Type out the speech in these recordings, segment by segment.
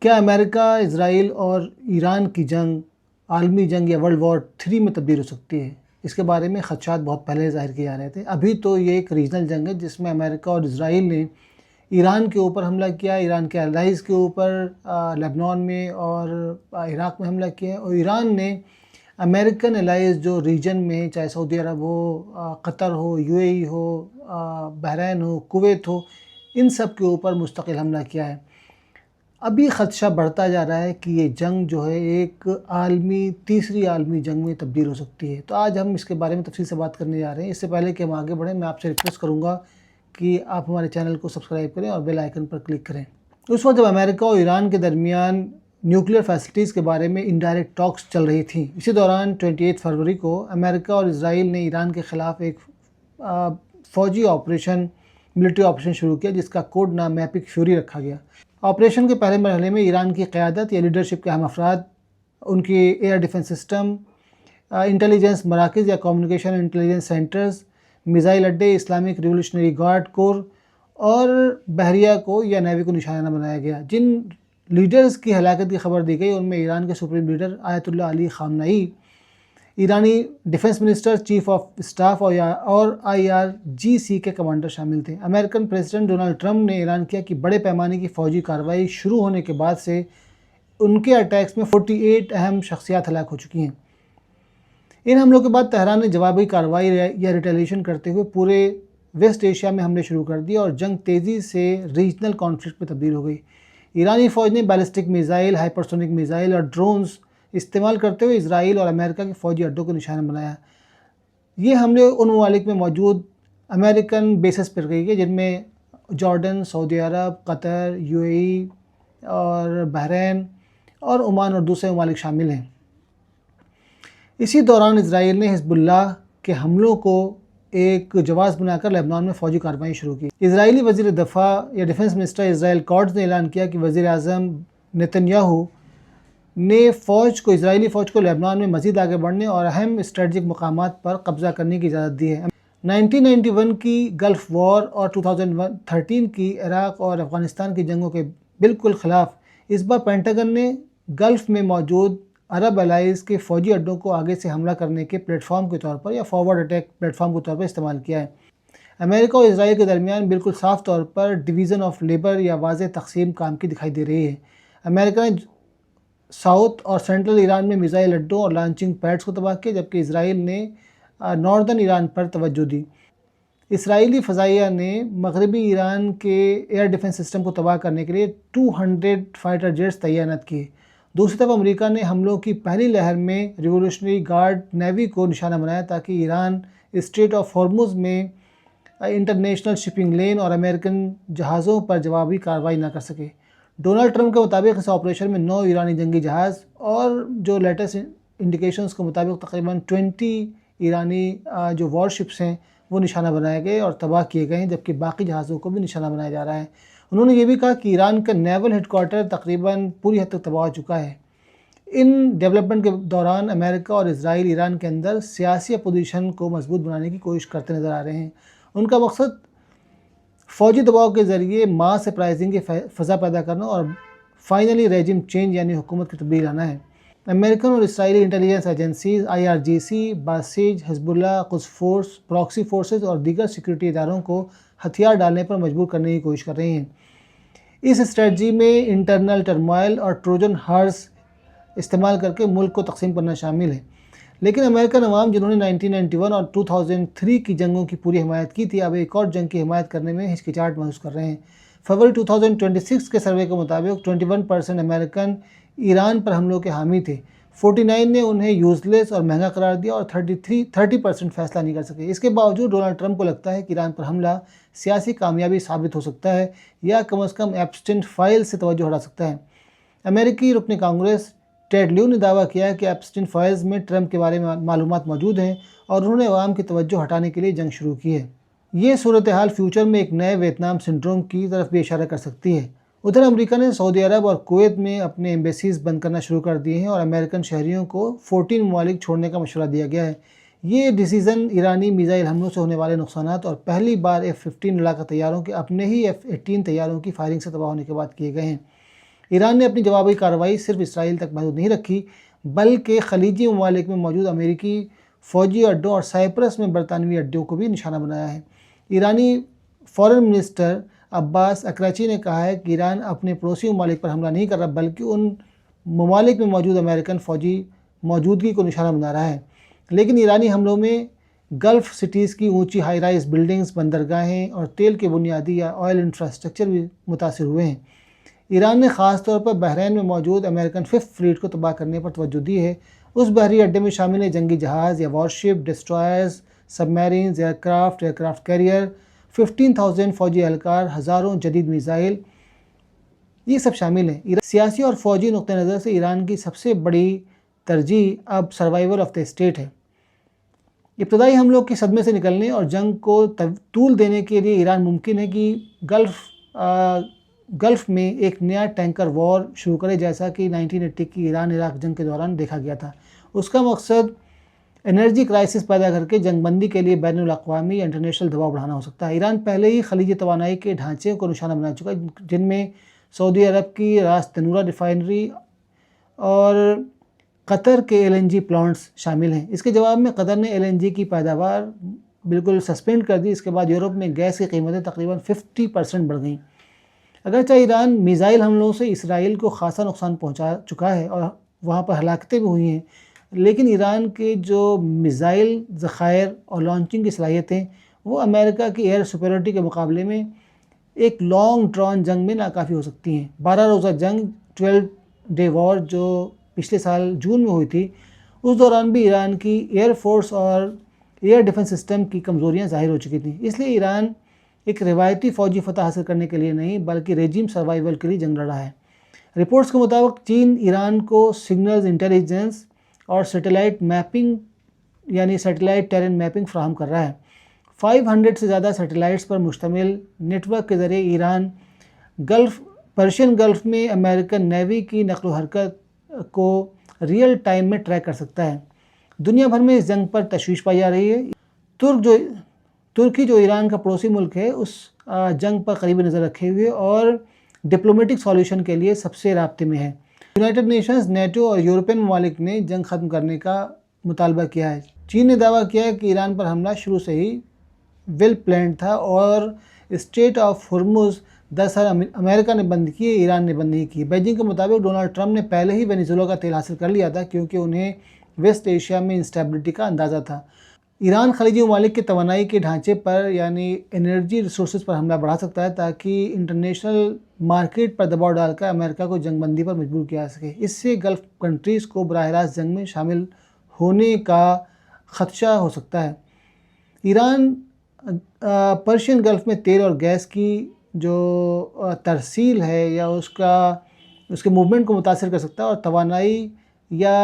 کیا امریکہ، اسرائیل اور ایران کی جنگ عالمی جنگ یا ورلڈ وار 3 میں تبدیل ہو سکتی ہے؟ اس کے بارے میں خدشات بہت پہلے ظاہر کیے جا رہے تھے۔ ابھی تو یہ ایک ریجنل جنگ ہے جس میں امریکہ اور اسرائیل نے ایران کے اوپر حملہ کیا، ایران کے الائز کے اوپر لبنان میں اور عراق میں حملہ کیا، اور ایران نے امریکن الائز جو ریجن میں چاہے سعودی عرب ہو، قطر ہو، UAE ہو، بحرین ہو، کویت ہو، ان سب کے اوپر مستقل حملہ کیا ہے۔ ابھی خدشہ بڑھتا جا رہا ہے کہ یہ جنگ جو ہے ایک تیسری عالمی جنگ میں تبدیل ہو سکتی ہے۔ تو آج ہم اس کے بارے میں تفصیل سے بات کرنے جا رہے ہیں۔ اس سے پہلے کہ ہم آگے بڑھیں، میں آپ سے ریکویسٹ کروں گا کہ آپ ہمارے چینل کو سبسکرائب کریں اور بیل آئیکن پر کلک کریں۔ اس وقت جب امریکہ اور ایران کے درمیان نیوکلیئر فیسلٹیز کے بارے میں انڈائریکٹ ٹاکس چل رہی تھیں، اسی دوران 28 فروری کو امریکہ اور اسرائیل نے ایران کے خلاف ایک فوجی آپریشن، ملٹری آپریشن شروع کیا جس کا کوڈ نام ایپک فیوری رکھا گیا۔ آپریشن کے پہلے مرحلے میں ایران کی قیادت یا لیڈرشپ کے اہم افراد، ان کی ایئر ڈیفنس سسٹم، انٹیلیجنس مراکز یا کمیونیکیشن انٹیلیجنس سینٹرز، میزائل اڈے، اسلامک ریولیوشنری گارڈ کور اور بحریہ کو یا نیوی کو نشانہ بنایا گیا۔ جن لیڈرز کی ہلاکت کی خبر دی گئی ان میں ایران کے سپریم لیڈر آیت اللہ علی خامنئی، ایرانی defence minister, chief of staff اور IRGC کے کمانڈر شامل تھے۔ امریکن پریزیڈنٹ ڈونلڈ ٹرمپ نے اعلان کیا کہ بڑے پیمانے کی فوجی کارروائی شروع ہونے کے بعد سے ان کے اٹیکس میں 48 اہم شخصیات ہلاک ہو چکی ہیں۔ ان حملوں کے بعد تہران نے جوابی کارروائی یا ریٹیلیشن کرتے ہوئے پورے ویسٹ ایشیا میں حملے شروع کر دیے اور جنگ تیزی سے ریجنل کانفلکٹ میں تبدیل ہو گئی۔ ایرانی فوج نے بیلسٹک میزائل، ہائپرسونک میزائل اور ڈرونز استعمال کرتے ہوئے اسرائیل اور امریکہ کے فوجی اڈوں کو نشانہ بنایا۔ یہ حملے ان ممالک میں موجود امریکن بیسز پر کیے گئے جن میں جارڈن، سعودی عرب، قطر، UAE اور بحرین اور عمان اور دوسرے ممالک شامل ہیں۔ اسی دوران اسرائیل نے حزب اللہ کے حملوں کو ایک جواز بنا کر لبنان میں فوجی کارروائی شروع کی۔ اسرائیلی وزیر دفاع یا ڈیفنس منسٹر اسرائیل کاٹز نے اعلان کیا کہ وزیر اعظم نیتن یاہو نے اسرائیلی فوج کو لبنان میں مزید آگے بڑھنے اور اہم اسٹریٹجک مقامات پر قبضہ کرنے کی اجازت دی ہے۔ 1991 کی گلف وار اور 2013 کی عراق اور افغانستان کی جنگوں کے بالکل خلاف اس بار پینٹاگن نے گلف میں موجود عرب الائز کے فوجی اڈوں کو آگے سے حملہ کرنے کے پلیٹ فارم کے طور پر یا فارورڈ اٹیک پلیٹ فارم کے طور پر استعمال کیا ہے۔ امریکہ اور اسرائیل کے درمیان بالکل صاف طور پر ڈویژن آف لیبر یا واضح تقسیم کام کی دکھائی دے رہی ہے۔ امریکہ نے ساؤتھ اور سینٹرل ایران میں میزائل اڈوں اور لانچنگ پیڈز کو تباہ کیا، جبکہ اسرائیل نے ناردرن ایران پر توجہ دی۔ اسرائیلی فضائیہ نے مغربی ایران کے ایئر ڈیفنس سسٹم کو تباہ کرنے کے لیے 200 فائٹر جیٹس تعینات کیے۔ دوسری طرف امریکہ نے حملوں کی پہلی لہر میں ریولیوشنری گارڈ نیوی کو نشانہ بنایا تاکہ ایران اسٹریٹ آف ہارمز میں انٹرنیشنل شپنگ لین اور امریکن جہازوں پر جوابی کارروائی نہ کر سکے۔ ڈونلڈ ٹرمپ کے مطابق اس آپریشن میں 9 ایرانی جنگی جہاز اور جو لیٹسٹ انڈیکیشنز کے مطابق تقریباً 20 ایرانی جو وار شپس ہیں وہ نشانہ بنائے گئے اور تباہ کیے گئے ہیں، جبکہ باقی جہازوں کو بھی نشانہ بنایا جا رہا ہے۔ انہوں نے یہ بھی کہا کہ ایران کا نیول ہیڈ کوارٹر تقریباً پوری حد تک تباہ ہو چکا ہے۔ ان ڈیولپمنٹ کے دوران امریکہ اور اسرائیل ایران کے اندر سیاسی اپوزیشن کو مضبوط بنانے کی کوشش کرتے نظر آ رہے ہیں۔ ان کا مقصد فوجی دباؤ کے ذریعے ماس اپرائزنگ کی فضا پیدا کرنا اور فائنلی ریجم چینج یعنی حکومت کی تبدیل لانا ہے۔ امریکن اور اسرائیلی انٹیلیجنس ایجنسیز، IRGC، باسیج، حزب اللہ، قدس فورس، پراکسی فورسز اور دیگر سیکورٹی اداروں کو ہتھیار ڈالنے پر مجبور کرنے کی کوشش کر رہے ہیں۔ اس اسٹریٹجی میں انٹرنل ٹرموائل اور ٹروجن ہارس استعمال کر کے ملک کو تقسیم کرنا شامل ہے۔ لیکن امریکن عوام جنہوں نے 1991 اور 2003 کی جنگوں کی پوری حمایت کی تھی، اب ایک اور جنگ کی حمایت کرنے میں ہچکچاہٹ محسوس کر رہے ہیں۔ فروری 2026 کے سروے کے مطابق 21% امریکن ایران پر حملوں کے حامی تھے، 49 نے انہیں یوز لیس اور مہنگا قرار دیا اور 30% فیصلہ نہیں کر سکے۔ اس کے باوجود ڈونلڈ ٹرمپ کو لگتا ہے کہ ایران پر حملہ سیاسی کامیابی ثابت ہو سکتا ہے یا کم از کم ایپسٹین فائل سے توجہ ہٹا سکتا ہے۔ امریکی رکن کانگریس ٹیڈ لیو نے دعویٰ کیا ہے کہ ایپسٹین فائلز میں ٹرمپ کے بارے میں معلومات موجود ہیں اور انہوں نے عوام کی توجہ ہٹانے کے لیے جنگ شروع کی ہے۔ یہ صورتحال فیوچر میں ایک نئے ویتنام سنڈروم کی طرف بھی اشارہ کر سکتی ہے۔ ادھر امریکہ نے سعودی عرب اور کویت میں اپنے ایمبیسیز بند کرنا شروع کر دیے ہیں اور امریکن شہریوں کو 14 ممالک چھوڑنے کا مشورہ دیا گیا ہے۔ یہ ڈیسیژن ایرانی میزائل حملوں سے ہونے والے نقصانات اور پہلی بار F-15 لڑاکا طیاروں کے اپنے ہی F-18 طیاروں کی فائرنگ سے تباہ ہونے کے بعد کیے گئے ہیں۔ ایران نے اپنی جوابی کارروائی صرف اسرائیل تک محدود نہیں رکھی بلکہ خلیجی ممالک میں موجود امریکی فوجی اڈوں اور سائپرس میں برطانوی اڈوں کو بھی نشانہ بنایا ہے۔ ایرانی فارن منسٹر عباس اکراچی نے کہا ہے کہ ایران اپنے پڑوسی ممالک پر حملہ نہیں کر رہا بلکہ ان ممالک میں موجود امریکن فوجی موجودگی کو نشانہ بنا رہا ہے۔ لیکن ایرانی حملوں میں گلف سٹیز کی اونچی ہائی رائز بلڈنگز، بندرگاہیں اور تیل کے بنیادی یا آئل انفراسٹرکچر بھی متاثر ہوئے ہیں۔ ایران نے خاص طور پر بحرین میں موجود امریکن ففتھ فلیٹ کو تباہ کرنے پر توجہ دی ہے۔ اس بحری اڈے میں شامل ہیں جنگی جہاز یا وارشپ، ڈسٹرائرز، سب میرینز، ایئرکرافٹ کیریئر، 15,000 فوجی اہلکار، ہزاروں جدید میزائل، یہ سب شامل ہیں۔ سیاسی اور فوجی نقطہ نظر سے ایران کی سب سے بڑی ترجیح اب سروائیول آف دی اسٹیٹ ہے۔ ابتدائی حملوں کے صدمے سے نکلنے اور جنگ کو طول دینے کے لیے ایران ممکن ہے کہ گلف میں ایک نیا ٹینکر وار شروع کرے، جیسا کہ 1980 کی ایران عراق جنگ کے دوران دیکھا گیا تھا۔ اس کا مقصد انرجی کرائسس پیدا کر کے جنگ بندی کے لیے بین الاقوامی یا انٹرنیشنل دباؤ بڑھانا ہو سکتا ہے۔ ایران پہلے ہی خلیجی توانائی کے ڈھانچے کو نشانہ بنا چکا ہے، جن میں سعودی عرب کی راس تنورہ ریفائنری اور قطر کے LNG پلانٹس شامل ہیں۔ اس کے جواب میں قطر نے LNG کی پیداوار بالکل سسپینڈ کر دی۔ اس کے بعد یورپ میں گیس کی قیمتیں تقریباً 50% بڑھ گئیں۔ اگرچہ ایران میزائل حملوں سے اسرائیل کو خاصا نقصان پہنچا چکا ہے اور وہاں پر ہلاکتیں بھی ہوئی ہیں، لیکن ایران کے جو میزائل ذخائر اور لانچنگ کی صلاحیتیں وہ امریکہ کی ایئر سپیریورٹی کے مقابلے میں ایک لانگ ڈران جنگ میں ناکافی ہو سکتی ہیں۔ 12 روزہ جنگ 12 ڈے وار جو پچھلے سال جون میں ہوئی تھی، اس دوران بھی ایران کی ایئر فورس اور ایئر ڈیفنس سسٹم کی کمزوریاں ظاہر ہو چکی تھیں۔ اس لیے ایران ایک روایتی فوجی فتح حاصل کرنے کے لیے نہیں بلکہ ریجیم سروائیول کے لیے جنگ لڑ رہا ہے۔ رپورٹس کے مطابق چین ایران کو سگنلز انٹیلیجنس اور سیٹلائٹ میپنگ یعنی سیٹلائٹ ٹیرن میپنگ فراہم کر رہا ہے۔ 500 سے زیادہ سیٹلائٹس پر مشتمل نیٹ ورک کے ذریعے ایران پرشین گلف میں امریکن نیوی کی نقل و حرکت کو ریئل ٹائم میں ٹریک کر سکتا ہے۔ دنیا بھر میں اس جنگ پر تشویش پائی جا رہی ہے۔ ترکی جو ایران کا پڑوسی ملک ہے، اس جنگ پر قریبی نظر رکھے ہوئے اور ڈپلومیٹک سالوشن کے لیے سب سے رابطے میں ہے۔ یونائٹڈ نیشنز، نیٹو اور یورپین ممالک نے جنگ ختم کرنے کا مطالبہ کیا ہے۔ چین نے دعویٰ کیا ہے کہ ایران پر حملہ شروع سے ہی ویل پلانڈ تھا اور اسٹریٹ آف ہرمز دراصل امریکہ نے بند کی ہے، ایران نے بند نہیں کی۔ بیجنگ کے مطابق ڈونلڈ ٹرمپ نے پہلے ہی وینیزویلا کا تیل حاصل کر لیا تھا کیونکہ انہیں ویسٹ ایشیا میں انسٹیبلٹی کا اندازہ تھا۔ ایران خلیجی ممالک کے توانائی کے ڈھانچے پر یعنی انرجی ریسورسز پر حملہ بڑھا سکتا ہے تاکہ انٹرنیشنل مارکیٹ پر دباؤ ڈال کر امریکہ کو جنگ بندی پر مجبور کیا جا سکے۔ اس سے گلف کنٹریز کو براہ راست جنگ میں شامل ہونے کا خدشہ ہو سکتا ہے۔ ایران پرشین گلف میں تیل اور گیس کی جو ترسیل ہے یا اس کے موومنٹ کو متاثر کر سکتا ہے اور توانائی یا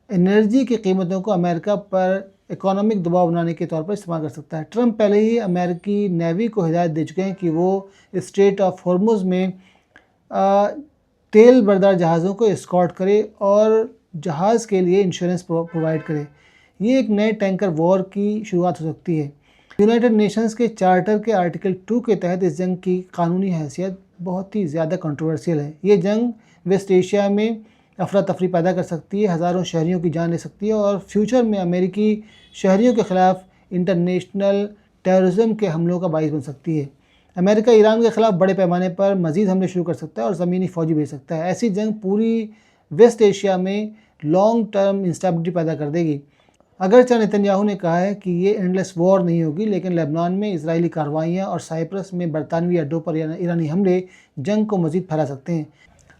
انرجی کی قیمتوں کو امریکہ پر اکانومک دباؤ بنانے کے طور پر استعمال کر سکتا ہے۔ ٹرمپ پہلے ہی امریکی نیوی کو ہدایت دے چکے ہیں کہ وہ اسٹریٹ آف ہرمز میں تیل بردار جہازوں کو اسکارٹ کرے اور جہاز کے لیے انشورنس پرووائڈ کرے۔ یہ ایک نئے ٹینکر وار کی شروعات ہو سکتی ہے۔ یونائٹڈ نیشنز کے چارٹر کے آرٹیکل 2 کے تحت اس جنگ کی قانونی حیثیت بہت ہی زیادہ کنٹروورسیل ہے۔ یہ جنگ ویسٹ ایشیا میں افراتفری پیدا کر سکتی ہے، ہزاروں شہریوں کی جان لے سکتی ہے اور فیوچر میں امریکی شہریوں کے خلاف انٹرنیشنل ٹیررزم کے حملوں کا باعث بن سکتی ہے۔ امریکہ ایران کے خلاف بڑے پیمانے پر مزید حملے شروع کر سکتا ہے اور زمینی فوجی بھیج سکتا ہے۔ ایسی جنگ پوری ویسٹ ایشیا میں لانگ ٹرم انسٹیبلٹی پیدا کر دے گی۔ اگرچہ نتنیاہو نے کہا ہے کہ یہ اینڈلیس وار نہیں ہوگی، لیکن لیبنان میں اسرائیلی کارروائیاں اور سائپرس میں برطانوی اڈوں پر ایرانی حملے جنگ کو مزید پھیلا سکتے ہیں۔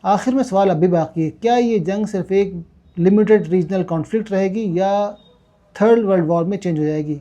آخر میں سوال اب بھی باقی ہے، کیا یہ جنگ صرف ایک لمیٹڈ ریجنل کانفلکٹ رہے گی یا تھرڈ ورلڈ وار میں چینج ہو جائے گی؟